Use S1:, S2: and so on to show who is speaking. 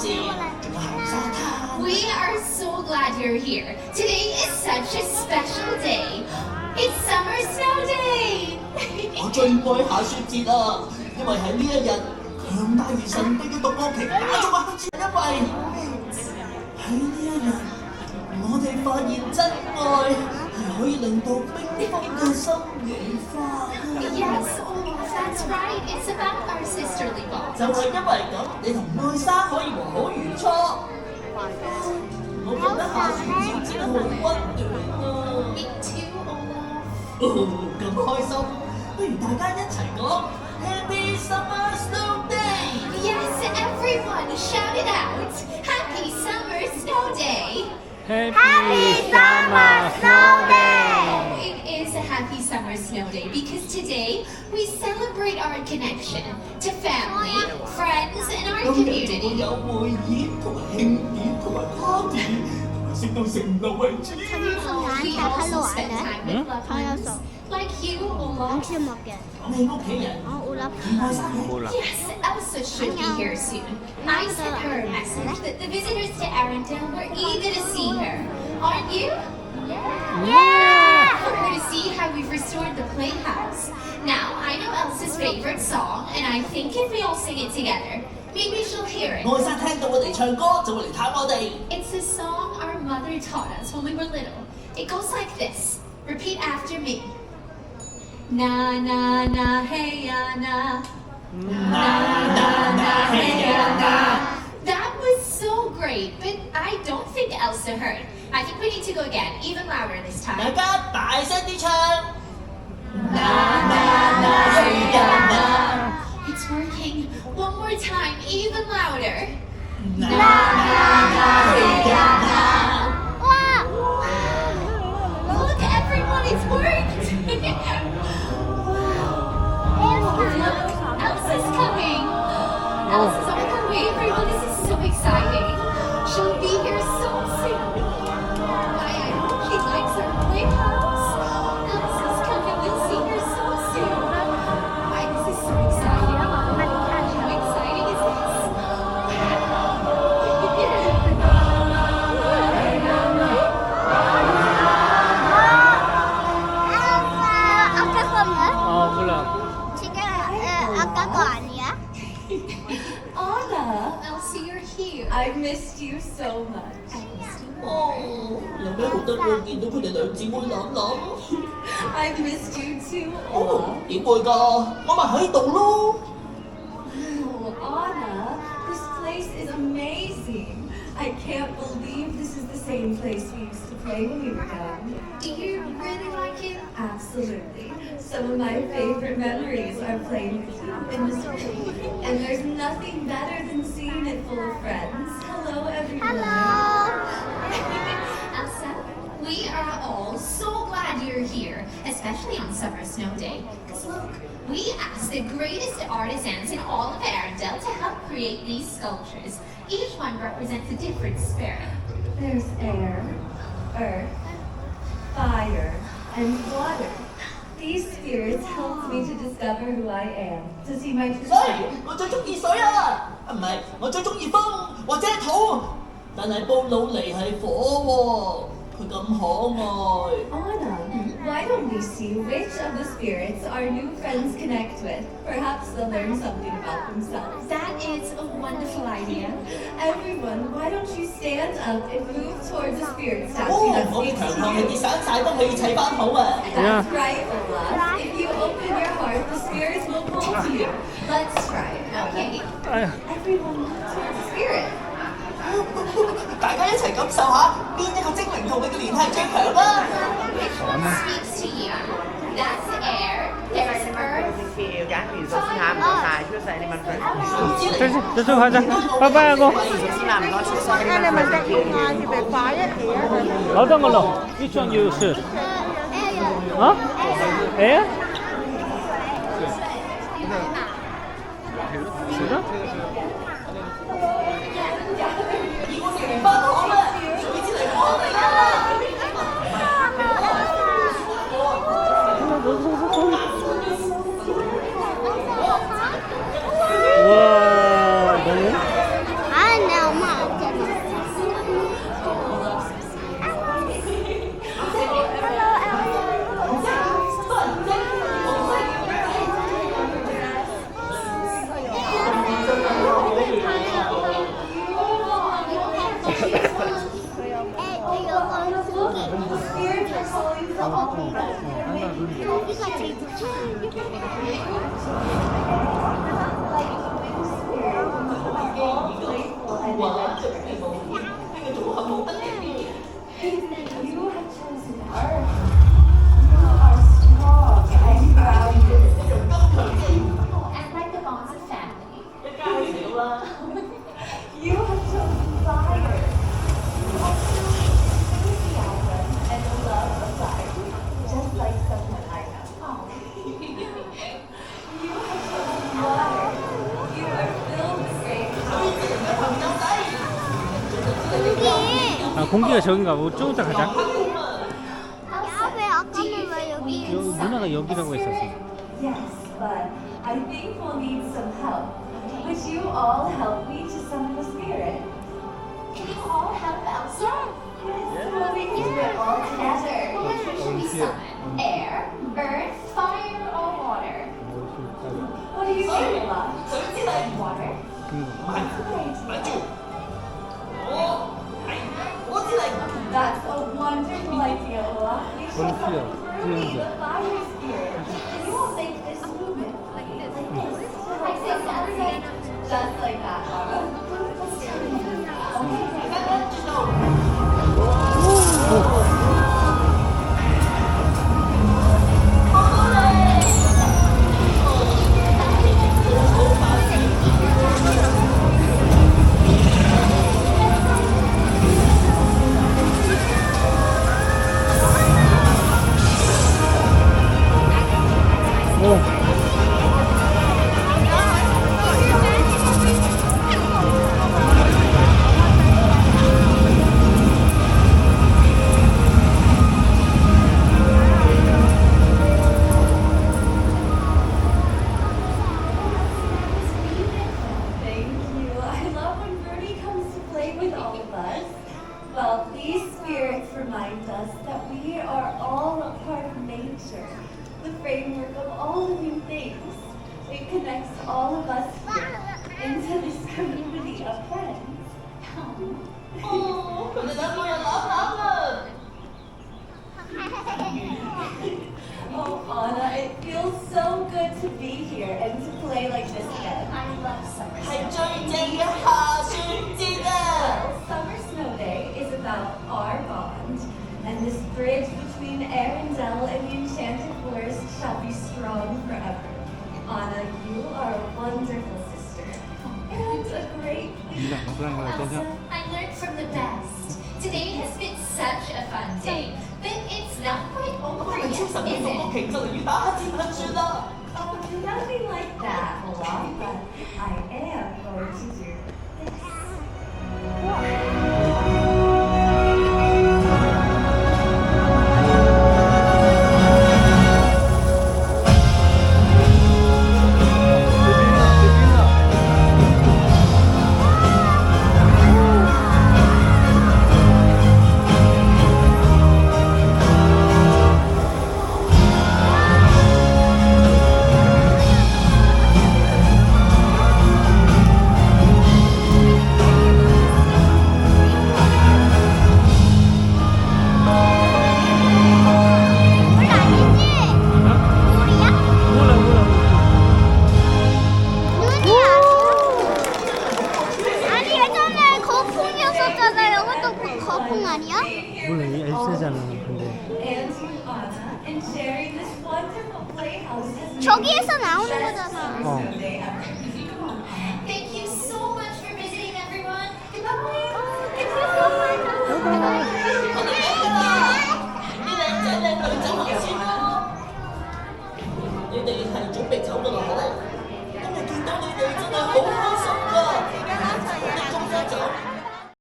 S1: We are so glad you're here. Today is such a special day. It's Summer Snow Day.
S2: 我最愛下雪節啊，因為喺呢一日，強大而神秘嘅獨角鯨打咗個黑箭，因為喺呢一日，我哋發現真愛係可以令到冰封嘅心融化。
S1: Yes, that's right. It's about our sisterly bond.
S2: 就係因為咁，你同愛莎可以和好如初。我覺得下雪節真係好溫暖啊！
S1: Me too, Olaf.
S2: 咁開心，不如大家一齊講 Happy Summer Snow Day！
S1: Yes, everyone, shout it out. Happy Summer Snow Day.
S3: Happy Summer Snow Day!
S1: It is a happy summer snow day because today we celebrate our connection to family, friends, and our
S2: 今日仲
S1: community.
S2: 有會演同埋慶典同埋 party， 食到成流為主。
S1: We also spend time with loved ones like you, Olaf.
S2: 你屋企人愛莎嘅。
S1: Yes, Elsa should be here soon. I sent her a message that the visitors to Arendelle were eager to see her. Aren't you?
S3: Yeah!
S1: For her to see how we've restored the playhouse. Now, I know Elsa's favorite song, and I think if we all sing it together, maybe she'll hear it.
S2: 愛莎聽到我哋唱歌就會嚟探我哋。
S1: It's a song our mother taught us when we were little. It goes like this. Repeat after me. Na na na hey ya na. Na hey ya na. That was so great, but I don't think Elsa heard. I think we need to go again, even louder this
S2: 大
S1: time.
S2: 家大聲啲唱。hey ya na。
S1: It's working. One more time, even louder.
S2: hey ya na。
S1: Look, everyone, it's worked. Wow. Elsa's coming. Elsa's on her way, everyone. This is so exciting. She'll be here so soon. I hope she likes our playhouse. Elsa's coming. We'll see her so soon. Why, this is so exciting. How exciting is
S3: 몰라.
S1: Anna, Elsa, you're here.
S4: I've missed you so much.
S2: 有咩好得意見到佢哋兩姊妹諗諗？
S4: I've missed you too, Olaf.
S2: 點會㗎？我咪喺度咯。
S4: Oh, Anna, this place is amazing. I can't believe this is the same place we used to play when we were young.
S1: Do you really like it?
S4: Absolutely. Some of my favorite memories are playing with you in this room. And there's nothing better than seeing it full of friends. Hello, everyone.
S1: Elsa, we are all so glad you're here, especially on Summer Snow Day. Because look, we asked the greatest artisans in all of Arendelle to help create these sculptures. Each one represents a different spirit.
S4: There's air, earth, fire, and water. These spirits helped me to discover who I am, to see my true
S2: 水，
S4: self.
S2: 我最中意水啊！唔係，我最中意風或者土。但係布魯尼係火喎，佢咁可愛。
S4: Anna, why don't we see which of the spirits our new friends connect with? Perhaps they'll learn something about themselves.
S1: That is a wonderful idea.
S4: Everyone, why don't you stand up and move towards the spirit
S2: 哦
S4: statue that
S2: 我嘅
S4: speaks
S2: 強
S4: to
S2: 項係
S4: you?
S2: 跌散晒都可以砌翻好啊！
S4: That's right, Olaf. If you open your heart, the spirits will pull to you. Let's try it.
S1: Okay.
S4: Everyone move towards the spirit.
S2: 大家一齊感受下邊一個精靈同你嘅聯繫最強啦！
S1: Which one speaks to you? That's air, there's earth.
S5: Khi dán thì số tham có xài chứ xài thì mình phải
S3: 저쪽 가자. 빠빠하고.
S5: làm nó sẽ xài thì mình phải
S3: 어떤 걸로? Which one you choose? 어? Air? 싫어?
S2: 如果食完飯好啦，水之嚟幫你啦！
S3: 우와, 너무?
S6: 아, 나
S4: You have chosen fire. You also choose enthusiasm and the love of life, just like someone I know. You have chosen water. You are filled with great power.
S3: 아, 공기가 저긴가 보고 좀 이따 가자.
S6: 야, 왜 아까는 왜 여기
S3: 누나가 여기라고 했었어.
S4: Yes, but I think we'll need some help. Would you all help me to summon the spirit?
S1: Can you all help out?
S4: Yes, well, we can do it all together.
S1: Which one should we summon? Air, earth, fire, or water?
S4: What do you say, Love? Water? That's a wonderful idea, Olaf. We shall summon Ruby, the fire spirit. And you will make this movement like this.
S1: I say Saturday.
S4: Just like that, Olaf. Thank you. I love when Bernie comes to play with all of us. Well, these spirits remind us that we are all a part of nature, the framework of all living things. It connects all of us here into this community of friends. Oh, Anna, it feels so good to be here and to play like this again.
S1: I love summer.
S4: Well, Summer Snow Day is about our bond, and this bridge between Arendelle and the Enchanted Forest shall be strong forever. Anna, you are a wonderful sister, and a great leader.
S1: Elsa, I learned from the best. Today has been such a fun day, but it's not quite over yet, is it?
S4: Oh, nothing like that, Olaf, but I am going to do this.
S6: 거품 아니야?
S3: 몰라, 이 엘사잖아. 근데
S4: And to Anna, and sharing this wonderful playhouse has made
S6: 저기에서
S4: this
S6: 나오는
S4: best
S6: 거잖아.
S4: Summer Snow Day ever.